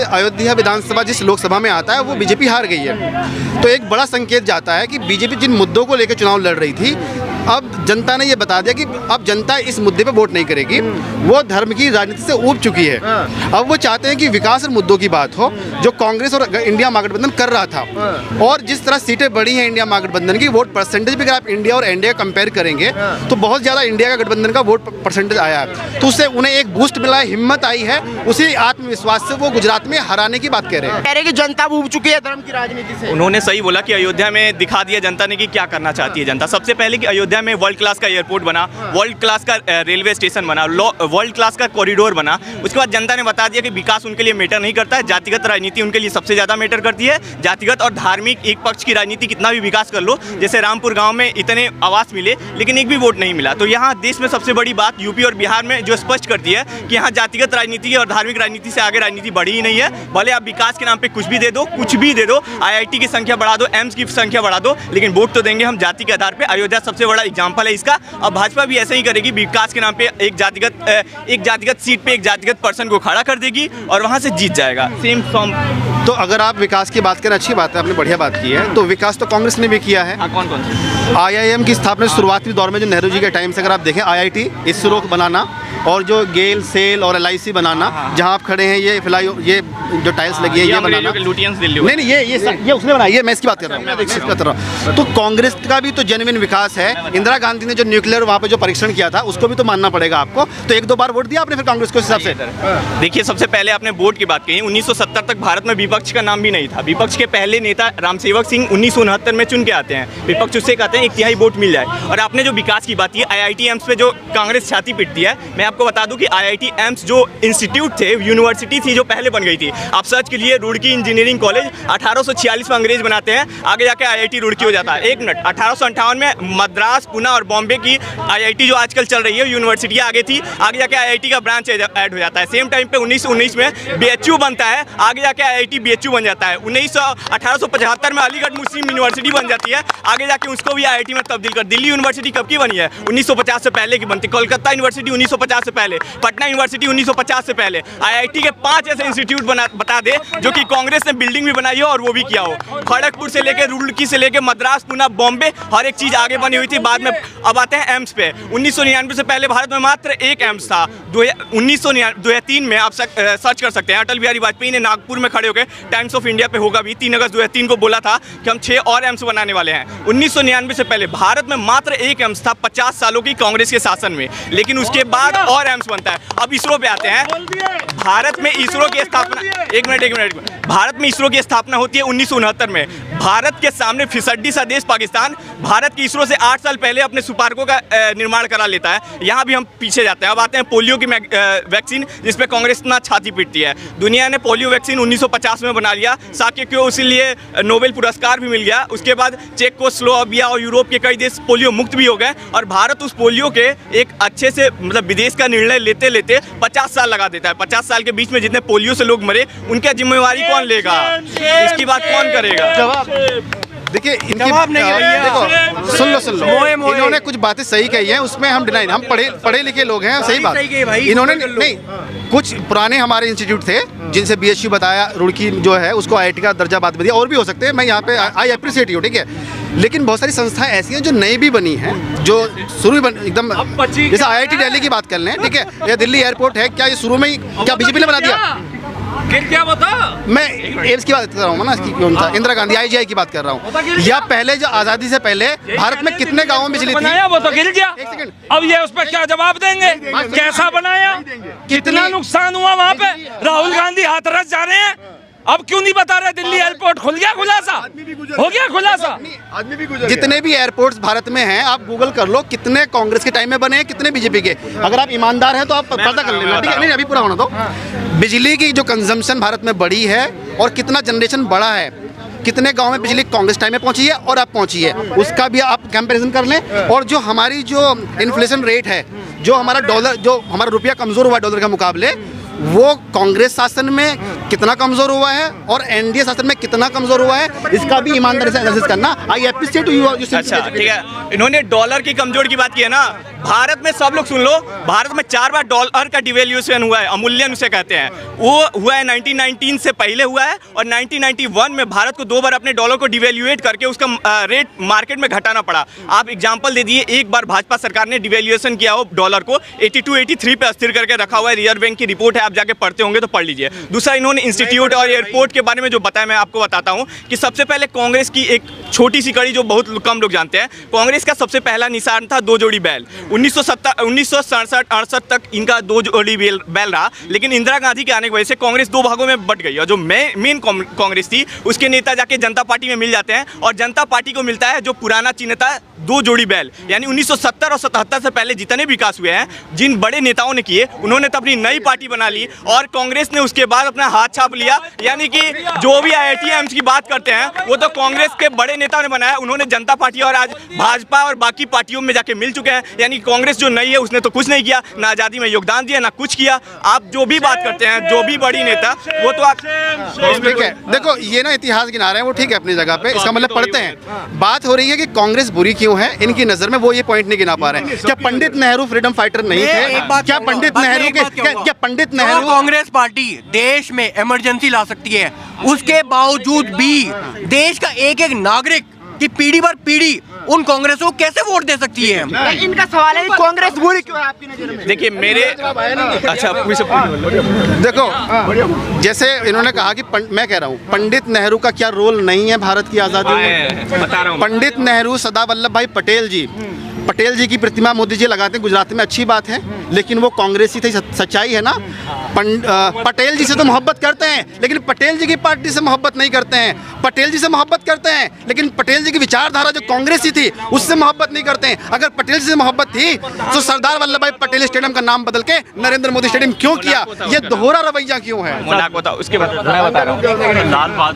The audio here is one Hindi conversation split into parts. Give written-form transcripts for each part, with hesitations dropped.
अयोध्या विधानसभा जिस लोकसभा में आता है वो बीजेपी हार गई है, तो एक बड़ा संकेत जाता है कि बीजेपी जिन मुद्दों को लेकर चुनाव लड़ रही थी, अब जनता ने ये बता दिया कि अब जनता इस मुद्दे पे वोट नहीं करेगी, वो धर्म की राजनीति से ऊब चुकी है। अब वो चाहते हैं कि विकास और मुद्दों की बात हो, जो कांग्रेस और इंडिया महागठबंधन कर रहा था। और जिस तरह सीटें बढ़ी हैं इंडिया महागठबंधन की, वोट परसेंटेज भी अगर आप इंडिया और एनडीए कंपेयर करेंगे तो बहुत ज़्यादा इंडिया का गठबंधन का वोट परसेंटेज आया है, तो उससे उन्हें एक बूस्ट मिला है, हिम्मत आई है, उसी आत्मविश्वास से वो गुजरात में हराने की बात कह रहे हैं। कह रहे कि जनता ऊब चुकी है धर्म की राजनीति से। उन्होंने सही बोला कि अयोध्या में दिखा दिया जनता ने कि क्या करना चाहती है जनता। सबसे पहले कि अयोध्या में वर्ल्ड क्लास का एयरपोर्ट बना, वर्ल्ड क्लास का रेलवे स्टेशन बना, वर्ल्ड क्लास का कॉरिडोर बना। उसके बाद जनता ने बता दिया कि विकास उनके लिए मैटर नहीं करता है, जातिगत राजनीति उनके लिए सबसे ज़्यादा मैटर करती है। जातिगत और धार्मिक एक पक्ष की राजनीति कितना भी विकास कर लो, जैसे रामपुर गाँव में इतने आवास मिले लेकिन एक भी वोट नहीं मिला, तो यहाँ देश में सबसे बड़ी बात यूपी और बिहार में जो स्पष्ट करती है कि यहाँ जातिगत राजनीति और धार्मिक राजनीति से आगे राजनीति बढ़ी ही नहीं है। भले आप विकास के नाम पे कुछ भी दे दो, कुछ भी दे दो, आईआईटी की संख्या बढ़ा दो, एम्स की संख्या बढ़ा दो, लेकिन वोट तो देंगे हम जाति के आधार पे। अयोध्या सबसे बड़ा एग्जाम्पल है इसका। अब भाजपा भी ऐसे ही करेगी, विकास के नाम पे एक जातिगत सीट पे एक जातिगत पर्सन को खड़ा कर देगी और वहाँ से जीत जाएगा। Same form. तो अगर आप विकास की बात करें, अच्छी बात है, आपने बढ़िया बात की है, तो विकास तो कांग्रेस ने भी किया है। कौन कौन से? आईआईएम की स्थापना शुरुआती दौर में जो नेहरू जी के टाइम से अगर आप देखें, आईआईटी, इसरो बनाना और जो गेल, सेल और एलआईसी बनाना, जहां आप खड़े हैं, ये फिलहाल ये जो टाइल्स लगी है ये बनाना, नहीं ये उसने बनाई है, मैं इसकी बात कर रहा हूँ। तो कांग्रेस का भी तो जेन्युइन विकास है। इंदिरा गांधी ने जो न्यूक्लियर वहाँ पे जो परीक्षण किया था उसको भी तो मानना पड़ेगा आपको। तो एक दो बार वोट दिया आपने फिर कांग्रेस को इस हिसाब से। देखिए, सबसे पहले आपने वोट की बात कही। 1970 तक भारत में विपक्ष का नाम भी नहीं था। विपक्ष के पहले नेता रामसेवक सिंह 1969 में चुन के आते हैं। विपक्ष उससे कहते हैं एक तिहाई वोट मिल जाए। और आपने जो विकास की बात की, आईआईटी एम्स पे जो कांग्रेस छाती पीटती है, मैं आपको बता दूं कि आईआईटी एम्स जो इंस्टीट्यूट थे, यूनिवर्सिटी थी जो पहले बन गई थी। आप सर्च के लिए रुड़की इंजीनियरिंग कॉलेज 1846 में अंग्रेज बनाते हैं, आगे जाके आईआईटी रुड़की हो जाता है। एक मिनट, 1858 में मद्रास, पुणे और बॉम्बे की आईआईटी जो आजकल चल रही है यूनिवर्सिटियाँ आगे थी, आगे जाके आईआईटी का ब्रांच ऐड हो जाता है। सेम टाइम पे 1919 में बीएचयू बनता है, आगे जाके आईआईटी बीएचयू बन जाता है। 1875 में अलीगढ़ मुस्लिम यूनिवर्सिटी बन जाती है, आगे जाके उसको भी आईआईटी में तब्दील कर। दिल्ली यूनिवर्सिटी कब की बनी है? 1950 से पहले की बनती। कोलकाता यूनिवर्सिटी 1950 से पहले, पटना यूनिवर्सिटी 1950 से पहले। आईआईटी के 5 ऐसे इंस्टीट्यूट बता दे जो कि कांग्रेस ने बिल्डिंग भी बनाई हो और वो भी किया हो। खड़गपुर से लेकर रुड़की से लेकर मद्रास, पुणे, बॉम्बे, हर एक चीज आगे बनी हुई थी। बाद में अब आते हैं एम्स पे। 1999 से पहले भारत में मात्र एक एम्स था। 2003 में आप सर्च कर सकते हैं, अटल बिहारी वाजपेयी ने नागपुर में खड़े होकर, टाइम्स ऑफ इंडिया पे होगा भी, 3 अगस्त 2003 को बोला था कि हम 6 और एम्स बनाने वाले हैं। 1999 से पहले भारत में मात्र एक एम्स था 50 सालों की कांग्रेस के शासन में, लेकिन उसके बाद और एम्स बनता है। अब इसरो पे आते हैं। भारत में इसरो की स्थापना, एक मिनट, भारत में इसरो की स्थापना होती है 1969 में। भारत के सामने फिसड्डी सा देश पाकिस्तान भारत की इसरो से 8 साल पहले अपने सुपार्को का निर्माण करा लेता है। यहाँ भी हम पीछे जाते हैं। अब आते हैं पोलियो की वैक्सीन, जिसपे कांग्रेस इतना छाती पीटती है। दुनिया ने पोलियो वैक्सीन 1950 में बना लिया, साक्य को इसीलिए नोबेल पुरस्कार भी मिल गया। उसके बाद चेकोस्लोवाकिया और यूरोप के कई देश पोलियो मुक्त भी हो गए, और भारत उस पोलियो के एक अच्छे से मतलब विदेश का निर्णय लेते लेते 50 साल लगा देता है। 50 साल के बीच में जितने पोलियो से लोग मरे, उनकी जिम्मेवारी कौन लेगा? इसकी बात कौन करेगा? देखिए, देखो, सुन लो, इन्होंने कुछ बातें सही कही हैं, उसमें हम डिनाई, हम पढ़े लिखे लोग हैं, सही बात। इन्होंने नहीं, कुछ पुराने हमारे इंस्टीट्यूट थे जिनसे बीएचयू बताया, रुड़की जो है उसको आईआईटी का दर्जा बाद में दिया, और भी हो सकते हैं, मैं यहाँ पे आई अप्रिशिएट यू, ठीक है। लेकिन बहुत सारी संस्थाएं ऐसी हैं जो नई भी बनी हैं, जो शुरू में एकदम, जैसे आईआईटी दिल्ली की बात कर लें, ठीक है, या दिल्ली एयरपोर्ट है, क्या ये शुरू में ही क्या बीजेपी ने बना दिया? फिर क्या बता? मैं एम्स की बात कर रहा हूँ ना, कौन सा इंदिरा गांधी आईजीआई की बात कर रहा हूँ। या पहले जो आजादी से पहले भारत में कितने गांवों में बिजली थी? वो तो गिर गया। अब ये उस पर क्या जवाब देंगे? कैसा बनाया, कितना नुकसान हुआ वहाँ पे? राहुल गांधी हाथरस जा रहे हैं, अब क्यों नहीं बता रहे? दिल्ली एयरपोर्ट खुल गया, खुलासा हो गया, खुलासा। जितने भी एयरपोर्ट्स भारत में हैं, आप गूगल कर लो, कितने कांग्रेस के टाइम में बने हैं, कितने बीजेपी के। अगर आप ईमानदार हैं तो आप पता कर लेना, ठीक है? नहीं, अभी पूरा होना दो। बिजली की जो कंजम्पशन भारत में बढ़ी है और कितना जनरेशन बढ़ा है, कितने गांव में बिजली कांग्रेस टाइम में पहुंची है और अब पहुंची है, उसका भी आप कंपैरिजन कर लें। और जो हमारी जो इन्फ्लेशन रेट है, जो हमारा डॉलर, जो हमारा रुपया कमजोर हुआ डॉलर के मुकाबले, वो कांग्रेस शासन में कितना कमजोर हुआ है और एनडीए शासन में कितना कमजोर हुआ है, इसका भी ईमानदारी से एनालिसिस करना। आई एप्रिशिएट यू। अच्छा, ठीक है, इन्होंने डॉलर की कमजोर की बात की है ना। भारत में सब लोग सुन लो, भारत में 4 बार डॉलर का डिवेल्यूएशन हुआ है, अमूल्यन उसे कहते हैं। वो हुआ है 1919 से पहले हुआ है, और 1991 में भारत को 2 बार अपने डॉलर को डिवेल्यूएट करके उसका रेट मार्केट में घटाना पड़ा। आप एग्जांपल दे दिए, एक बार भाजपा सरकार ने डिवेल्यूएशन किया हो डॉलर को 82-83 पे अस्थिर करके रखा हुआ है। रिजर्व बैंक की रिपोर्ट है, आप जाके पढ़ते होंगे तो पढ़ लीजिए। दूसरा, इन्होंने इंस्टीट्यूट और एयरपोर्ट के बारे में जो बताया, मैं आपको बताता हूँ कि सबसे पहले कांग्रेस की एक छोटी सी कड़ी जो बहुत कम लोग जानते हैं, कांग्रेस का सबसे पहला निशान था 2 जोड़ी बैल। 1967-68 तक इनका 2 जोड़ी बैल रहा, लेकिन इंदिरा गांधी के आने की वजह से कांग्रेस 2 भागों में बट गई, और जो मेन कांग्रेस थी उसके नेता जाके जनता पार्टी में मिल जाते हैं, और जनता पार्टी को मिलता है जो पुराना चिन्ह था 2 जोड़ी बैल। यानी 1970 और 77 से पहले जितने विकास हुए हैं, जिन बड़े नेताओं ने किए, उन्होंने तो अपनी नई पार्टी बना ली, और कांग्रेस ने उसके बाद अपना हाथ छाप लिया। यानी कि जो भी IIT एम्स की बात करते हैं वो तो कांग्रेस के बड़े नेताओं ने बनाया। उन्होंने जनता पार्टी और आज भाजपा और बाकी पार्टियों में जाके मिल चुके हैं। यानी कांग्रेस जो नई है उसने तो कुछ नहीं किया, ना आज़ादी में योगदान दिया, ना कुछ किया। आप जो भी बात करते हैं, जो भी बड़ी नेता, वो तो आप ठीक है। देखो, ये ना इतिहास गिना रहे हैं, वो ठीक है अपनी जगह पे, इसका मतलब पढ़ते हैं। बात हो रही है कि कांग्रेस बुरी क्यों है इनकी नजर में, वो ये पॉइंट नहीं गिना पा रहे हैं। क्या पंडित नेहरू फ्रीडम फाइटर नहीं थे? क्या पंडित नेहरू के क्या पंडित नेहरू कांग्रेस पार्टी देश में इमरजेंसी ला सकती है, उसके बावजूद भी देश का एक एक नागरिक की पीढ़ी पर पीढ़ी उन कांग्रेस को कैसे वोट दे सकती है? इनका सवाल है कि कांग्रेस बुरी क्यों है आपकी नजर में? देखिए मेरे अच्छा देखो, जैसे इन्होंने कहा कि मैं कह रहा हूँ पंडित नेहरू का क्या रोल नहीं है भारत की आज़ादी में? बता रहा हूँ। पंडित नेहरू, सरदार वल्लभ भाई पटेल जी की प्रतिमा मोदी जी लगाते हैं गुजरात में, अच्छी बात है, लेकिन वो कांग्रेसी थे, सच्चाई है ना। पटेल जी से तो मोहब्बत करते हैं, लेकिन पटेल जी की पार्टी से मोहब्बत नहीं करते हैं। पटेल जी से मोहब्बत करते हैं, लेकिन पटेल जी की विचारधारा जो कांग्रेसी थी उससे मोहब्बत नहीं करते हैं। अगर पटेल जी से मोहब्बत थी तो सरदार वल्लभ भाई पटेल स्टेडियम का नाम बदल के नरेंद्र मोदी स्टेडियम क्यों किया? ये दोहरा रवैया क्यों है? उसके बाद मैं बता रहा हूँ,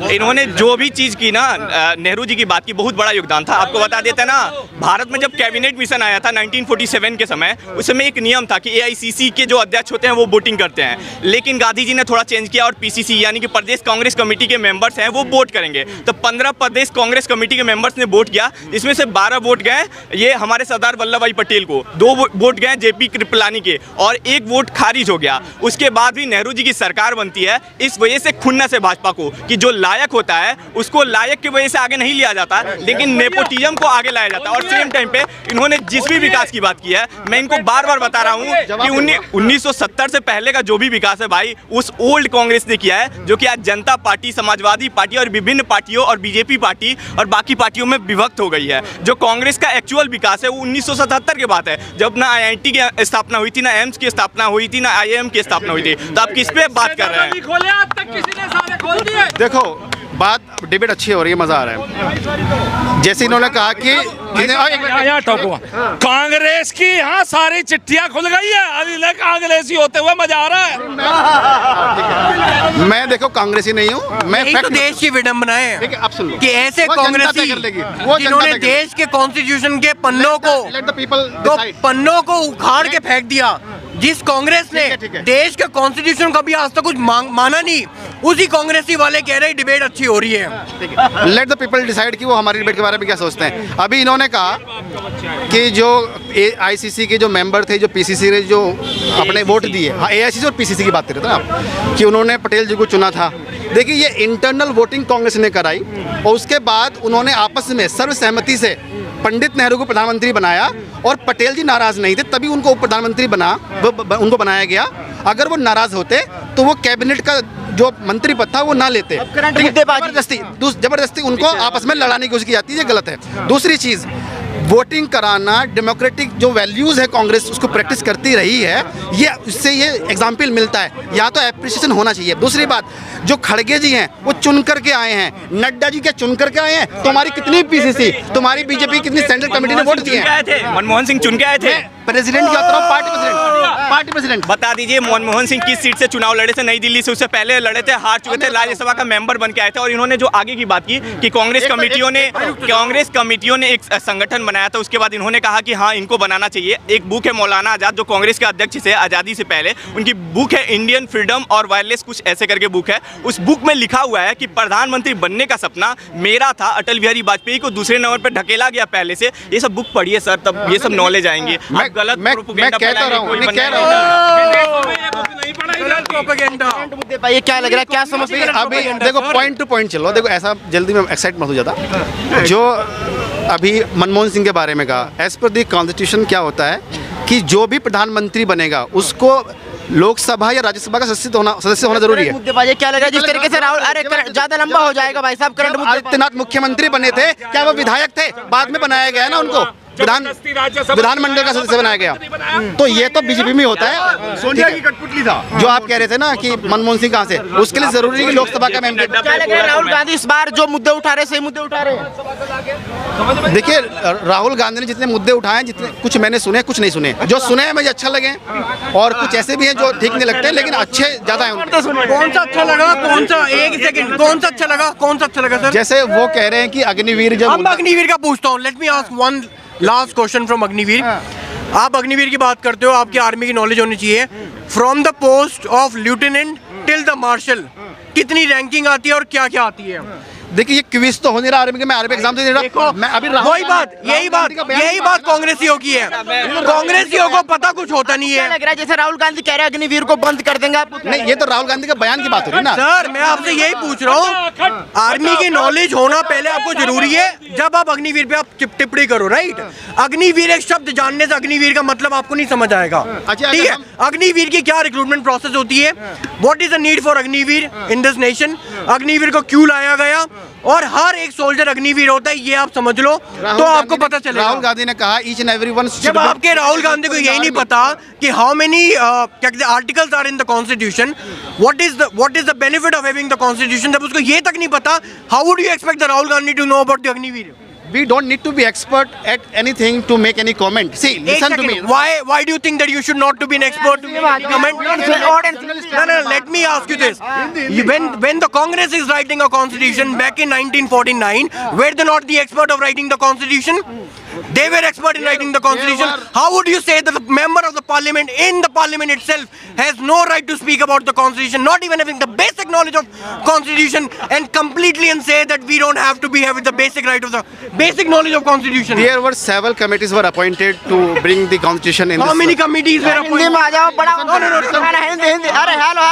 इन्होंने जो भी चीज़ की ना, नेहरू जी की बात की, बहुत बड़ा योगदान था। आपको बता देते ना, भारत में जब कैबिनेट मिशन आया था 1947 के समय, उस समय एक नियम था कि AICC के जो अध्यक्ष होते हैं वो वोटिंग करते हैं, लेकिन गांधी जी ने थोड़ा चेंज किया और PCC यानी कि प्रदेश कांग्रेस कमेटी के मेंबर्स हैं वो वोट करेंगे। तो 15 प्रदेश कांग्रेस कमेटी के मेंबर्स ने वोट किया, इसमें से 12 वोट गए ये हमारे सरदार वल्लभ भाई पटेल को, 2 वोट गए JP कृपलानी के, और 1 वोट खारिज हो गया। उसके बाद भी नेहरू जी की सरकार बनती है। इस वजह से खुन्नस है भाजपा को कि जो लायक होता है उसको लायक की वजह से आगे नहीं लिया जाता, लेकिन नेपोटिज्म को आगे लाया जाता है। और सेम टाइम पे इन्होंने जिस भी विकास की बात की है, मैं इनको बार बार बता रहा हूँ कि 1970 से पहले का जो भी विकास है भाई, उस ओल्ड कांग्रेस ने किया है, जो कि आज जनता पार्टी, समाजवादी पार्टी और विभिन्न पार्टियों और BJP पार्टी और बाकी पार्टियों में विभक्त हो गई है। जो कांग्रेस का एक्चुअल विकास है वो 1977 के बाद है, जब ना IIT की स्थापना हुई थी, ना एम्स की स्थापना हुई थी, ना IIM की स्थापना हुई थी। तो आप किस पे बात कर रहे हैं? देखो, बात डिबेट अच्छी हो रही है, मजा आ रहा है। जैसे इन्होंने कहा कि कांग्रेस की यहाँ सारी चिट्ठियां खुल गई है, अभी कांग्रेसी होते हुए मजा आ रहा है। मैं देखो कांग्रेसी नहीं हूँ, मैं तो देश की विडंबना है कि ऐसे वो कांग्रेसी जिन्होंने देश के कॉन्स्टिट्यूशन के पन्नों को उखाड़ के फेंक दिया, जिस कांग्रेस ने देश के कॉन्स्टिट्यूशन का भी आज तक कुछ माना नहीं, उसी कांग्रेसी वाले कह रहे डिबेट अच्छी हो रही है। लेट द पीपल डिसाइड कि वो हमारी डिबेट के बारे में क्या सोचते हैं। अभी इन्होंने कहा कि जो AICC के जो मेंबर थे, जो PCC ने जो अपने वोट दिए, हाँ AICC और PCC की बात कर रहे थे ना आप, कि उन्होंने पटेल जी को चुना था। देखिए, ये इंटरनल वोटिंग कांग्रेस ने कराई, और उसके बाद उन्होंने आपस में सर्वसहमति से पंडित नेहरू को प्रधानमंत्री बनाया, और पटेल जी नाराज नहीं थे, तभी उनको प्रधानमंत्री उनको बनाया गया। अगर वो नाराज होते तो वो कैबिनेट का जो मंत्री पद था वो ना लेते। जबरदस्ती उनको आपस में लड़ाने की कोशिश की जाती है, ये गलत है। दूसरी चीज़, वोटिंग कराना, डेमोक्रेटिक जो वैल्यूज़ है कांग्रेस उसको प्रैक्टिस करती रही है, ये इससे ये एग्जाम्पल मिलता है, या तो एप्रिसिएशन होना चाहिए। दूसरी बात, जो खड़गे जी हैं वो चुन करके आए हैं, नड्डा जी क्या चुन करके आए हैं? तुम्हारी कितनी PCC, तुम्हारी BJP कितनी सेंट्रल कमेटी ने वोट दिए हैं? मनमोहन सिंह चुन के आए थे। प्रेसिडेंट की बात करो, पार्टी प्रेसिडेंट बता दीजिए, मनमोहन सिंह किस सीट से चुनाव लड़े थे? नई दिल्ली से। उससे पहले लड़े थे, हार चुके थे, राज्यसभा का मेंबर बन के आए थे। और इन्होंने जो आगे की बात की कि कांग्रेस कमेटियों ने एक संगठन बनाया था, उसके बाद इन्होंने कहा कि हाँ इनको बनाना चाहिए। एक बुक है मौलाना आजाद जो कांग्रेस के अध्यक्ष थे आज़ादी से पहले, उनकी बुक है इंडियन फ्रीडम और वायरलेस, कुछ ऐसे करके बुक है। उस बुक में लिखा हुआ है कि प्रधानमंत्री बनने का सपना मेरा था, अटल बिहारी वाजपेयी को दूसरे नंबर पर ढकेला गया पहले से। ये सब बुक पढ़िए सर, तब ये सब नॉलेज आएंगे। गलत मैं प्रोपेगेंडा कहता फैलाएंगे, रहा हूँ, कोई मैं बंदा कह नहीं रहा होता। गलत प्रोपेगेंडा। मुद्दे पर ये क्या लग रहा है, क्या समझते हैं? अभी देखो पॉइंट टू पॉइंट चलो। देखो ऐसा जल्दी में एक्साइट मत हो जाता। जो अभी मनमोहन सिंह के बारे में कहा, एज पर दी कॉन्स्टिट्यूशन क्या होता है कि जो भी प्रधानमंत्री बनेगा उसको लोकसभा या राज्यसभा का सदस्य होना जरूरी है। मुद्देबाजी क्या लग रहा है जिस तरीके से राहुल, अरे ज्यादा लंबा हो जाएगा भाई साहब। करंट मुद्दे आदित्यनाथ मुख्यमंत्री बने थे, क्या वो विधायक थे? बाद में बनाया गया ना उनको, विधानमंडल का सदस्य बनाया गया। तो ये तो बीजेपी में होता है। सोनिया की कठपुतली था जो आप कह रहे थे ना कि मनमोहन सिंह कहाँ से, उसके लिए जरूरी है कि लोकसभा का मेंबर। क्या लग रहा है राहुल गांधी इस बार जो मुद्दे उठा रहे हैं, सही मुद्दे उठा रहे हैं? देखिए राहुल गांधी ने जितने मुद्दे उठाए हैं, जितने कुछ मैंने सुने, कुछ नहीं सुने। जो सुने हैं मुझे अच्छा लगे, और कुछ ऐसे भी हैं जो ठीक नहीं लगते, लेकिन अच्छे ज्यादा हैं उनके। कौन सा अच्छा लगा? कौन सा? एक सेकंड, कौन सा अच्छा लगा? कौन सा अच्छा लगा सर? जैसे वो कह रहे हैं कि अग्निवीर जब अब अग्निवीर का पूछता हूँ। Let me ask one last question from Agniveer. आप अग्निवीर की बात करते हो, आपकी आर्मी की नॉलेज होनी चाहिए। From the post of lieutenant till the marshal कितनी रैंकिंग आती है और क्या क्या आती है? देखिए ये क्विज तो हो नहीं रहा आर्मी के, मैं आर्मी एग्जाम दे रहा। मैं अभी वही बात, यही बात कांग्रेसियों की है। कांग्रेसियों को पता कुछ होता नहीं क्या है। लग रहा है जैसे राहुल गांधी कह रहे हैं अग्निवीर को बंद कर देंगे आप? नहीं, ये तो राहुल गांधी के बयान की बात हो रही है ना। सर मैं आपसे यही पूछ रहा हूँ, आर्मी की नॉलेज होना पहले आपको जरूरी है, जब आप अग्निवीर पे आप टिप्पणी करो, राइट? अग्निवीर एक शब्द जानने से अग्निवीर का मतलब आपको नहीं समझ आएगा, अच्छा, ठीक है? अग्निवीर की क्या रिक्रूटमेंट प्रोसेस होती है, what is the need for Agniveer in this nation, Agniveer को क्यों लाया गया, और हर एक सोल्जर अग्निवीर होता है, ये आप समझ लो तो आपको पता चलेगा। राहुल गांधी ने कहा ईच एंड एवरीवन। जब आपके राहुल गांधी को यही नहीं पता कि हाउ मेनी क्या कहते हैं articles are in the constitution, what is the benefit of having the constitution, जब उसको ये तक नहीं पता, how would you expect the Rahul Gandhi to know about the Agniveer? We don't need to be expert at anything to make any comment. See, listen to me. Why do you think that you should not to be an expert to make any comment? No, let me ask you this. When the Congress is writing a constitution back in 1949, were they not the expert of writing the constitution? They were expert in writing the constitution. How would you say that the member of the parliament in the parliament itself has no right to speak about the constitution, not even having the basic knowledge of constitution, and completely and say that we don't have to be having the basic right of the basic knowledge of constitution? There were several committees were appointed to bring the constitution in. How many committees were Hindi में appointed? आ जाओ, बड़ा हिंदी। अरे hello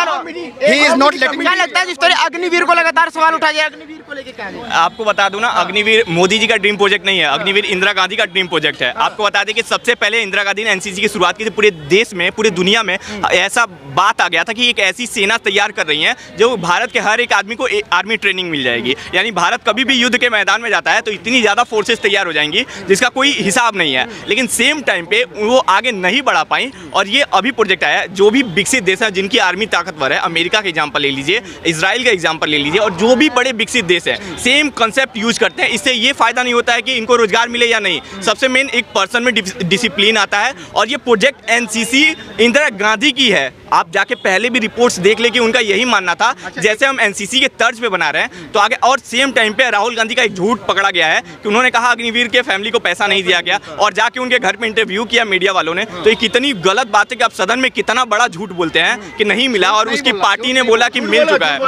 He is not letting me. क्या लगता है जिस तरह अग्निवीर को लगातार सवाल उठा जाए, अग्निवीर को लेके क्या है? आपको बता दूं ना, अग्निवीर मोदी जी का ड्रीम प्रोजेक्ट नहीं है, अग्निवीर इंदिरा गांधी का ड्रीम प्रोजेक्ट है। आपको बता दें कि सबसे पहले इंदिरा गांधी ने एनसीसी की शुरुआत की थी। पूरे देश में, पूरे दुनिया में ऐसा बात आ गया था कि एक ऐसी सेना तैयार कर रही है जो भारत के हर एक आदमी को आर्मी ट्रेनिंग मिल जाएगी। यानी भारत कभी भी युद्ध के मैदान में जाता है तो इतनी ज़्यादा फोर्सेस तैयार हो जाएंगी जिसका कोई हिसाब नहीं है। लेकिन सेम टाइम पे वो आगे नहीं बढ़ा पाई, और ये अभी प्रोजेक्ट आया है। जो भी विकसित देश है जिनकी आर्मी ताकतवर है, अमेरिका का एग्जाम्पल ले लीजिए, इजराइल का एग्जाम्पल ले लीजिए, और जो भी बड़े विकसित देश हैं सेम कंसेप्ट यूज करते हैं। इससे ये फायदा नहीं होता है कि इनको रोजगार मिले या नहीं, सबसे मेन एक पर्सन में डिसिप्लिन आता है। और ये प्रोजेक्ट एनसीसी इंदिरा गांधी की है। आप जाके पहले भी रिपोर्ट्स देख ले कि उनका यही मानना था, जैसे हम एनसीसी के तर्ज पे बना रहे हैं तो आगे। और सेम टाइम पे राहुल गांधी का एक झूठ पकड़ा गया है कि उन्होंने कहा अग्निवीर के फैमिली को पैसा नहीं दिया गया, और जाके उनके घर पे इंटरव्यू किया मीडिया वालों ने। तो ये कितनी गलत बात है कि आप सदन में कितना बड़ा झूठ बोलते हैं कि नहीं मिला, और उसकी पार्टी ने बोला कि मिल चुका है।